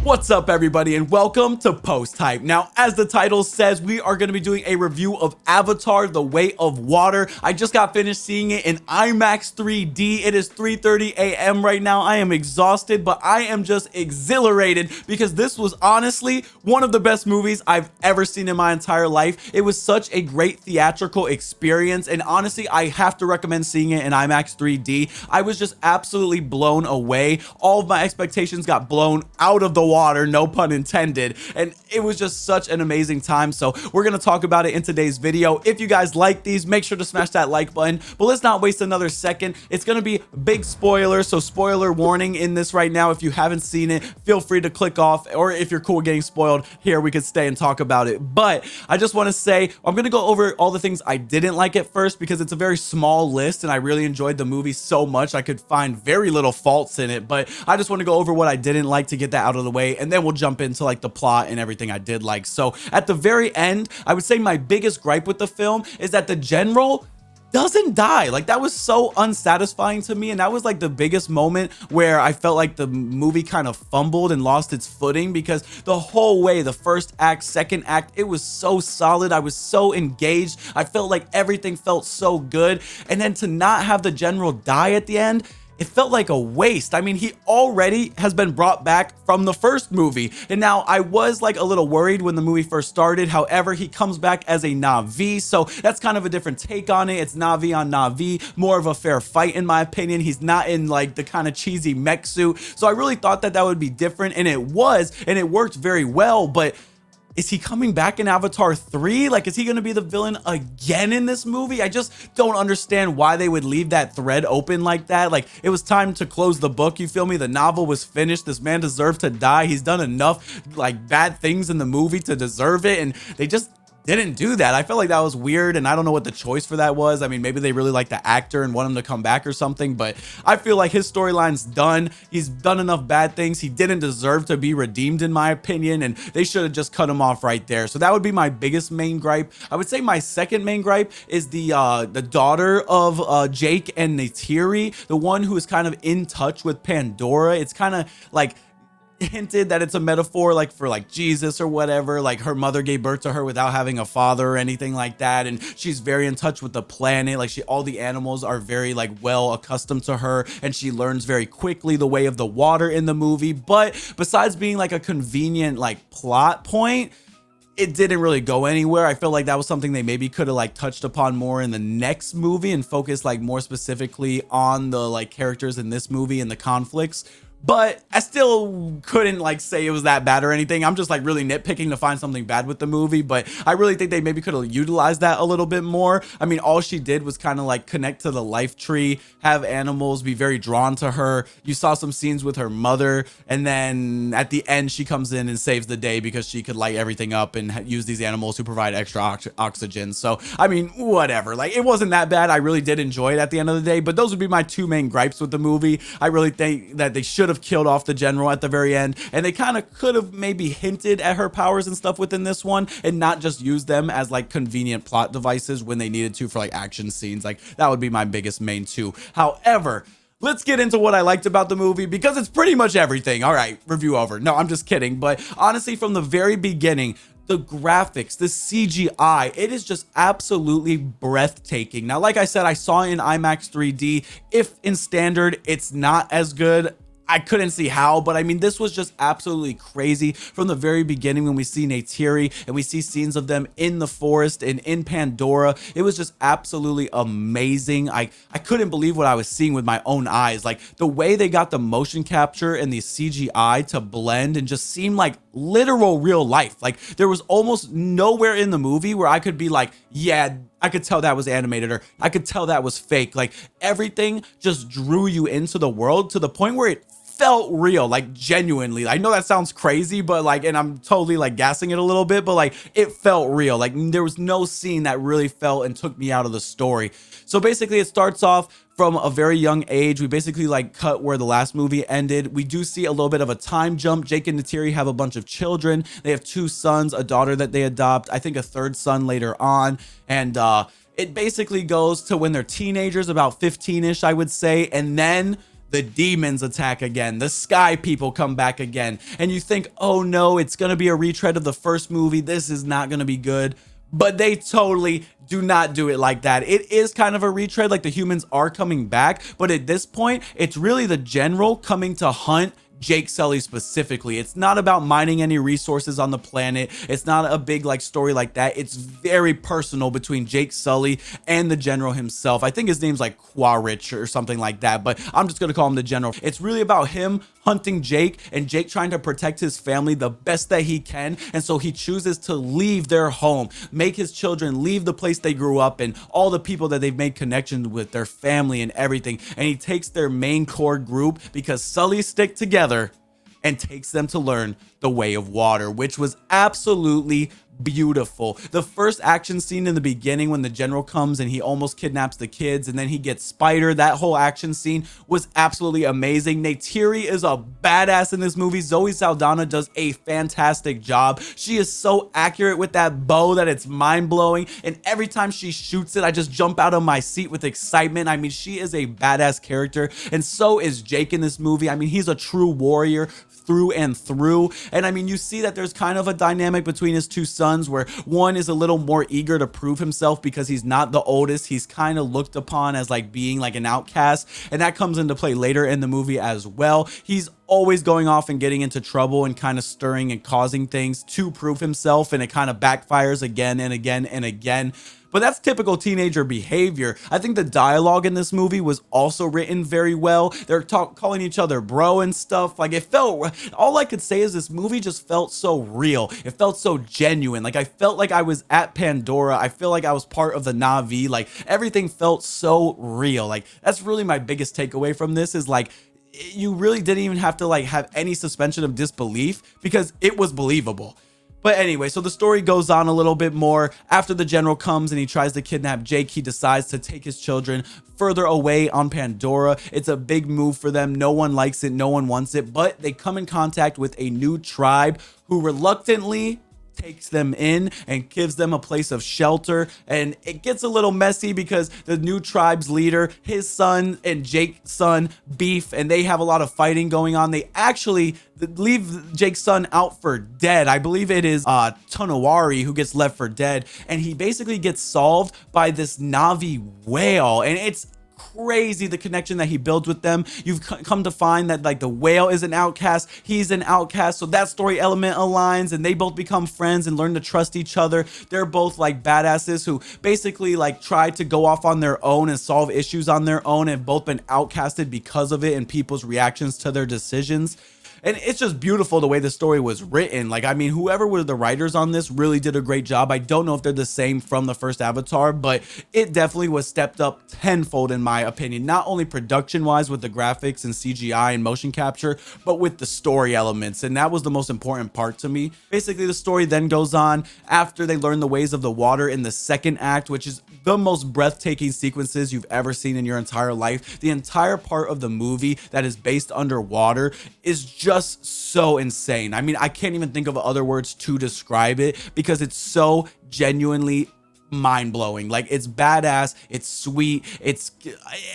What's up, everybody, and welcome to Post Hype. Now, as the title says, we are going to be doing a review of Avatar: The Way of Water. I just got finished seeing it in IMAX 3D. It is 3:30 a.m. right now. I am exhausted, but I am just exhilarated because this was honestly one of the best movies I've ever seen in my entire life. It was such a great theatrical experience, and honestly, I have to recommend seeing it in IMAX 3D. I was just absolutely blown away. All of my expectations got blown out of the water, no pun intended, and it was just such an amazing time. So we're gonna talk about it in today's video. If you guys like these, make sure to smash that like button, but let's not waste another second. It's gonna be big spoilers, so spoiler warning in this right now. If you haven't seen it, feel free to click off, or if you're cool with getting spoiled here, we could stay and talk about it. But I just want to say I'm gonna go over all the things I didn't like at first because it's a very small list and I really enjoyed the movie so much I could find very little faults in it. But I just want to go over what I didn't like to get that out of the way, and then we'll jump into like the plot and everything I did like. So at the very end, I would say my biggest gripe with the film is that the general doesn't die. Like, that was so unsatisfying to me, and that was like the biggest moment where I felt like the movie kind of fumbled and lost its footing, because the whole way, the first act, second act, it was so solid. I was so engaged. I felt like everything felt so good, and then to not have the general die at the end, it felt like a waste. I mean, he already has been brought back from the first movie, and now I was like a little worried when the movie first started. However, he comes back as a Na'vi, so that's kind of a different take on it. It's Na'vi on Na'vi, more of a fair fight in my opinion. He's not in like the kind of cheesy mech suit, so I really thought that that would be different, and it was, and it worked very well. But is he coming back in Avatar 3? Like, is he going to be the villain again in this movie? I just don't understand why they would leave that thread open like that. Like, it was time to close the book, you feel me? The novel was finished. This man deserved to die. He's done enough, like, bad things in the movie to deserve it, and they just didn't do that. I felt like that was weird, and I don't know what the choice for that was. I mean, maybe they really like the actor and want him to come back or something, but I feel like his storyline's done. He's done enough bad things. He didn't deserve to be redeemed, in my opinion, and they should have just cut him off right there. So that would be my biggest main gripe. I would say my second main gripe is the daughter of Jake and Neytiri, the one who is kind of in touch with Pandora. It's kind of like hinted that it's a metaphor like for like Jesus or whatever, like her mother gave birth to her without having a father or anything like that, and she's very in touch with the planet. Like, all the animals are very like well accustomed to her, and she learns very quickly the way of the water in the movie. But besides being like a convenient like plot point, it didn't really go anywhere. I feel like that was something they maybe could have like touched upon more in the next movie and focused like more specifically on the like characters in this movie and the conflicts. But I still couldn't like say it was that bad or anything. I'm just like really nitpicking to find something bad with the movie, but I really think they maybe could have utilized that a little bit more. I mean, all she did was kind of like connect to the life tree, have animals be very drawn to her. You saw some scenes with her mother, and then at the end she comes in and saves the day because she could light everything up and use these animals to provide extra oxygen. So I mean, whatever, like, it wasn't that bad. I really did enjoy it at the end of the day, but those would be my two main gripes with the movie. I really think that they should have killed off the general at the very end, and they kind of could have maybe hinted at her powers and stuff within this one and not just use them as like convenient plot devices when they needed to for like action scenes. Like, that would be my biggest main two. However, let's get into what I liked about the movie, because it's pretty much everything. All right, review over. No, I'm just kidding. But honestly, from the very beginning, the graphics, the CGI, it is just absolutely breathtaking. Now, like I said, I saw it in IMAX 3D. If in standard it's not as good, I couldn't see how, but I mean, this was just absolutely crazy from the very beginning. When we see Neytiri and we see scenes of them in the forest and in Pandora, it was just absolutely amazing. I couldn't believe what I was seeing with my own eyes. Like, the way they got the motion capture and the CGI to blend and just seem like literal real life. Like, there was almost nowhere in the movie where I could be like, yeah, I could tell that was animated, or I could tell that was fake. Like, everything just drew you into the world to the point where it felt real, like genuinely. I know that sounds crazy, but like, and I'm totally like gassing it a little bit, but like, it felt real. Like, there was no scene that really felt and took me out of the story. So basically, it starts off from a very young age. We basically like cut where the last movie ended. We do see a little bit of a time jump. Jake and Neytiri have a bunch of children. They have 2 sons, a daughter that they adopt, I think a 3rd son later on, and it basically goes to when they're teenagers, about 15ish, I would say, and then the demons attack again, the sky people come back again, and you think, oh no, it's gonna be a retread of the first movie, this is not gonna be good. But they totally do not do it like that. It is kind of a retread, like the humans are coming back, but at this point, it's really the general coming to hunt Jake Sully specifically. It's not about mining any resources on the planet. It's not a big like story like that. It's very personal between Jake Sully and the general himself. I think his name's like Quaritch or something like that, but I'm just gonna call him the general. It's really about him hunting Jake and Jake trying to protect his family the best that he can. And so he chooses to leave their home, make his children leave the place they grew up in, all the people that they've made connections with, their family and everything. And he takes their main core group because Sullies stick together and takes them to learn the way of water, which was absolutely beautiful. The first action scene in the beginning when the general comes and he almost kidnaps the kids and then he gets Spider, that whole action scene was absolutely amazing. Neytiri is a badass in this movie. Zoe Saldana does a fantastic job. She is so accurate with that bow that it's mind-blowing, and every time she shoots it, I just jump out of my seat with excitement. I mean, she is a badass character, and so is Jake in this movie. I mean, he's a true warrior through and through. And I mean, you see that there's kind of a dynamic between his two sons where one is a little more eager to prove himself because he's not the oldest. He's kind of looked upon as like being like an outcast, and that comes into play later in the movie as well. He's always going off and getting into trouble and kind of stirring and causing things to prove himself, and it kind of backfires again and again and again. But that's typical teenager behavior. I think the dialogue in this movie was also written very well. They're calling each other bro and stuff. Like, it felt, all I could say is this movie just felt so real. It felt so genuine. Like, I felt like I was at Pandora. I feel like I was part of the Na'vi. Like, everything felt so real. Like, that's really my biggest takeaway from this is like, you really didn't even have to like have any suspension of disbelief because it was believable. But anyway, so the story goes on a little bit more. After the general comes and he tries to kidnap Jake, he decides to take his children further away on Pandora. It's a big move for them. No one likes it. No one wants it. But they come in contact with a new tribe who reluctantly takes them in and gives them a place of shelter. And it gets a little messy because the new tribe's leader, his son and Jake's son beef, and they have a lot of fighting going on. They actually leave Jake's son out for dead. I believe it is Tonawari who gets left for dead, and he basically gets solved by this Na'vi whale, and it's crazy the connection that he builds with them. You've come to find that like the whale is an outcast, he's an outcast, so that story element aligns and they both become friends and learn to trust each other. They're both like badasses who basically like try to go off on their own and solve issues on their own, and both been outcasted because of it and people's reactions to their decisions. And it's just beautiful the way the story was written. Like, I mean, whoever were the writers on this really did a great job. I don't know if they're the same from the first Avatar, but it definitely was stepped up tenfold in my opinion. Not only production wise with the graphics and CGI and motion capture, but with the story elements. And that was the most important part to me. Basically, the story then goes on after they learn the ways of the water in the second act, which is the most breathtaking sequences you've ever seen in your entire life. The entire part of the movie that is based underwater is just so insane. I mean, I can't even think of other words to describe it because it's so genuinely mind-blowing. Like, it's badass, it's sweet, it's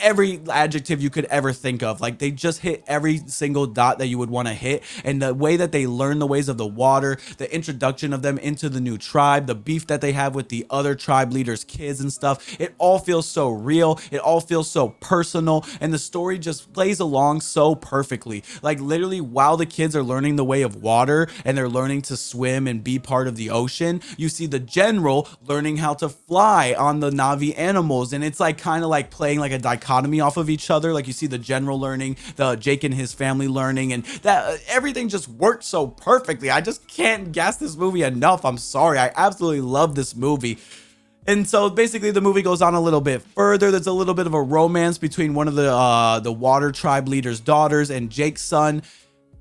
every adjective you could ever think of. Like, they just hit every single dot that you would want to hit. And the way that they learn the ways of the water, the introduction of them into the new tribe, the beef that they have with the other tribe leaders' kids and stuff, it all feels so real, it all feels so personal, and the story just plays along so perfectly. Like, literally, while the kids are learning the way of water and they're learning to swim and be part of the ocean, you see the general learning how to fly on the Na'vi animals, and it's like kind of like playing like a dichotomy off of each other. Like, you see the general learning, the Jake and his family learning, and that everything just worked so perfectly. I just can't gas this movie enough. I'm sorry, I absolutely love this movie. And so basically the movie goes on a little bit further. There's a little bit of a romance between one of the water tribe leader's daughters and Jake's son,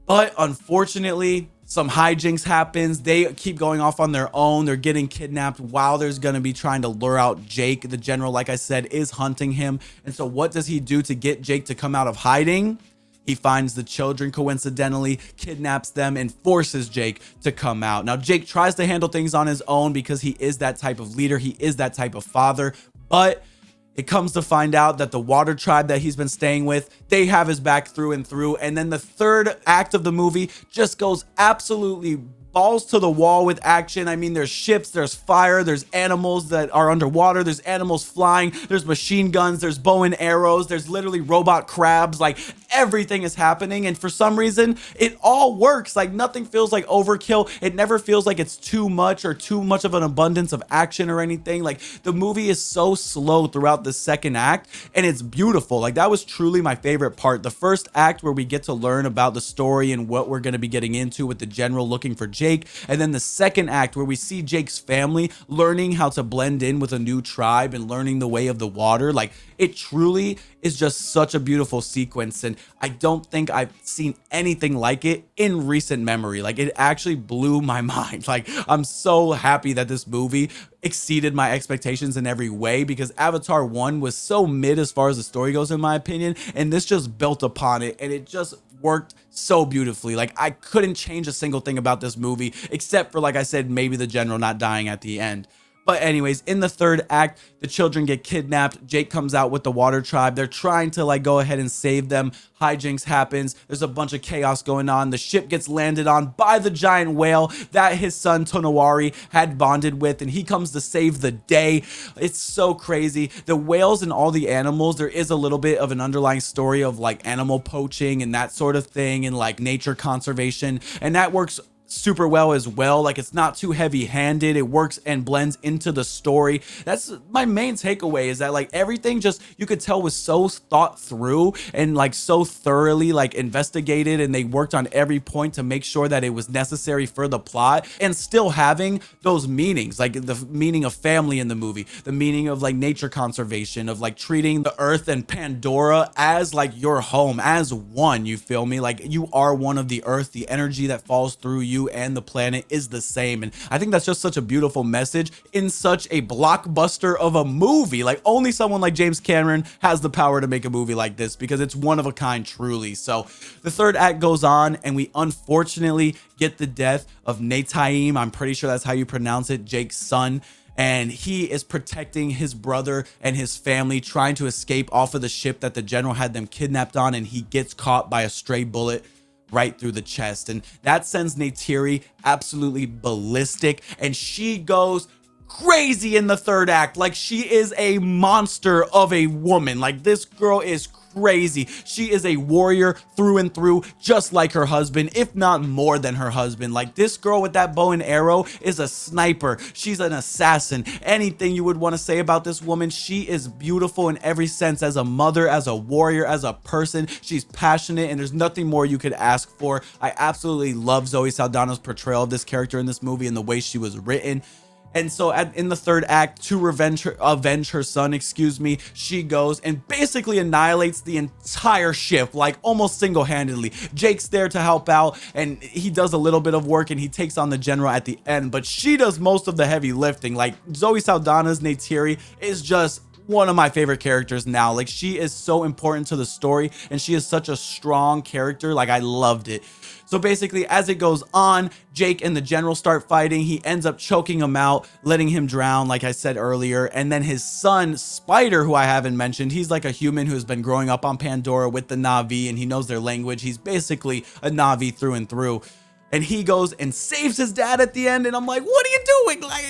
but unfortunately some hijinks happens. They keep going off on their own. They're getting kidnapped while there's going to be trying to lure out Jake. The general, like I said, is hunting him. And so what does he do to get Jake to come out of hiding? He finds the children, coincidentally, kidnaps them, and forces Jake to come out. Now, Jake tries to handle things on his own because he is that type of leader. He is that type of father. But It comes to find out that the water tribe that he's been staying with, they have his back through and through. And then the third act of the movie just goes absolutely balls to the wall with action. I mean, there's ships, there's fire, there's animals that are underwater, there's animals flying, there's machine guns, there's bow and arrows, there's literally robot crabs. Like, everything is happening, and for some reason it all works. Like, nothing feels like overkill. It never feels like it's too much or too much of an abundance of action or anything. Like, the movie is so slow throughout the second act, and it's beautiful. Like, that was truly my favorite part. The first act, where we get to learn about the story and what we're going to be getting into with the general looking for Jake, and then the second act, where we see Jake's family learning how to blend in with a new tribe and learning the way of the water. Like, it truly is just such a beautiful sequence, and I don't think I've seen anything like it in recent memory. Like, it actually blew my mind. Like, I'm so happy that this movie exceeded my expectations in every way, because Avatar 1 was so mid as far as the story goes, in my opinion, and this just built upon it, and it just worked so beautifully. Like, I couldn't change a single thing about this movie, except for, like I said, maybe the general not dying at the end. But anyways, in the third act, the children get kidnapped. Jake comes out with the water tribe. They're trying to like go ahead and save them. Hijinks happens. There's a bunch of chaos going on. The ship gets landed on by the giant whale that his son Tonawari had bonded with, and he comes to save the day. It's so crazy. The whales and all the animals, there is a little bit of an underlying story of like animal poaching and that sort of thing, and like nature conservation, and that works super well as well. Like, it's not too heavy-handed. It works and blends into the story. That's my main takeaway, is that like everything just, you could tell, was so thought through and like so thoroughly like investigated, and they worked on every point to make sure that it was necessary for the plot, and still having those meanings, like the meaning of family in the movie, the meaning of like nature conservation, of like treating the earth and Pandora as like your home, as one. You feel me? Like, you are one of the earth. The energy that falls through you and the planet is the same, and I think that's just such a beautiful message in such a blockbuster of a movie. Like, only someone like James Cameron has the power to make a movie like this, because it's one of a kind, truly. So the third act goes on, and we unfortunately get the death of Nataim. I'm pretty sure that's how you pronounce it, Jake's son. And he is protecting his brother and his family, trying to escape off of the ship that the general had them kidnapped on, and he gets caught by a stray bullet right through the chest, and that sends Neytiri absolutely ballistic, and she goes crazy in the third act. Like, she is a monster of a woman. Like, this girl is crazy. She is a warrior through and through, just like her husband, if not more than her husband. Like, this girl with that bow and arrow is a sniper. She's an assassin. Anything you would want to say about this woman, she is beautiful in every sense, as a mother, as a warrior, as a person. She's passionate, and there's nothing more you could ask for. I absolutely love Zoe Saldana's portrayal of this character in this movie and the way she was written. And so in the third act, to avenge her son, she goes and basically annihilates the entire ship, like almost single-handedly. Jake's there to help out, and he does a little bit of work, and he takes on the general at the end, but she does most of the heavy lifting. Like, Zoe Saldana's Neytiri is just one of my favorite characters now. Like, she is so important to the story, and she is such a strong character. Like, I loved it. So basically, as it goes on, Jake and the general start fighting. He ends up choking him out, letting him drown, like I said earlier. And then his son, Spider, who I haven't mentioned, he's like a human who's been growing up on Pandora with the Na'vi, and he knows their language. He's basically a Na'vi through and through. And he goes and saves his dad at the end, and I'm like, what are you doing? Like,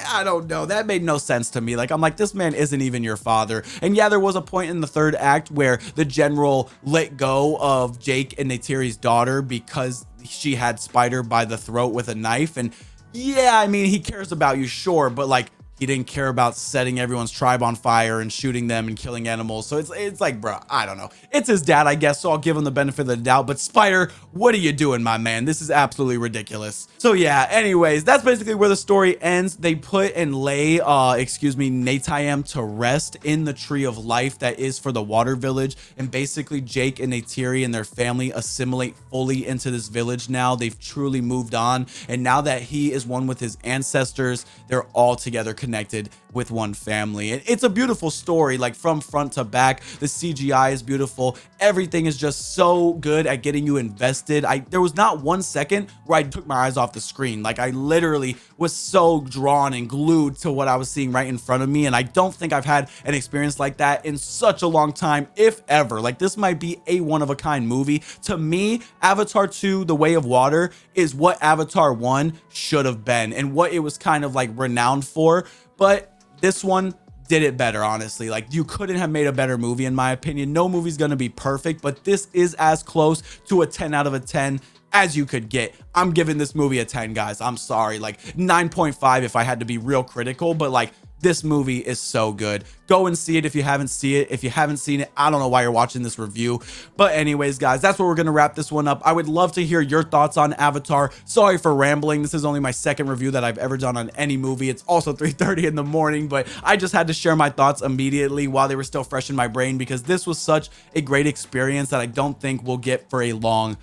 I don't know. That made no sense to me. Like, I'm like, this man isn't even your father. And yeah, there was a point in the third act where the general let go of Jake and Neytiri's daughter because she had Spider by the throat with a knife. And yeah, I mean, he cares about you, sure, but like, he didn't care about setting everyone's tribe on fire and shooting them and killing animals. So it's like, bro, I don't know. It's his dad, I guess, so I'll give him the benefit of the doubt. But Spider, what are you doing, my man? This is absolutely ridiculous. So yeah, anyways, that's basically where the story ends. They put and lay, Netaim to rest in the tree of life that is for the water village. And basically, Jake and Neytiri and their family assimilate fully into this village now. They've truly moved on. And now that he is one with his ancestors, they're all together connected with one family. And it's a beautiful story, like from front to back. The CGI is beautiful. Everything is just so good at getting you invested. There was not 1 second where I took my eyes off the screen. Like, I literally was so drawn and glued to what I was seeing right in front of me. And I don't think I've had an experience like that in such a long time, if ever. Like, this might be a one-of-a-kind movie. To me, Avatar 2, The Way of Water, is what Avatar 1 should have been and what it was kind of like renowned for. But this one did it better, honestly. Like, you couldn't have made a better movie, in my opinion. No movie's gonna be perfect, but this is as close to a 10 out of a 10 as you could get. I'm giving this movie a 10, guys. I'm sorry, like 9.5 if I had to be real critical, but like, this movie is so good. Go and see it if you haven't seen it. If you haven't seen it, I don't know why you're watching this review. But anyways, guys, that's where we're going to wrap this one up. I would love to hear your thoughts on Avatar. Sorry for rambling. This is only my second review that I've ever done on any movie. It's also 3:30 in the morning, but I just had to share my thoughts immediately while they were still fresh in my brain, because this was such a great experience that I don't think we'll get for a long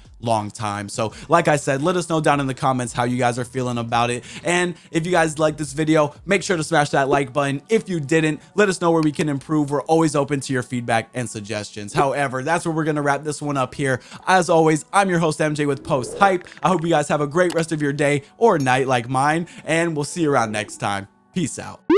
time. So like I said, let us know down in the comments how you guys are feeling about it. And if you guys like this video, make sure to smash that like button. If you didn't, let us know where we can improve. We're always open to your feedback and suggestions. However, that's where we're going to wrap this one up here. As always, I'm your host MJ with Post Hype. I hope you guys have a great rest of your day or night like mine, and we'll see you around next time. Peace out.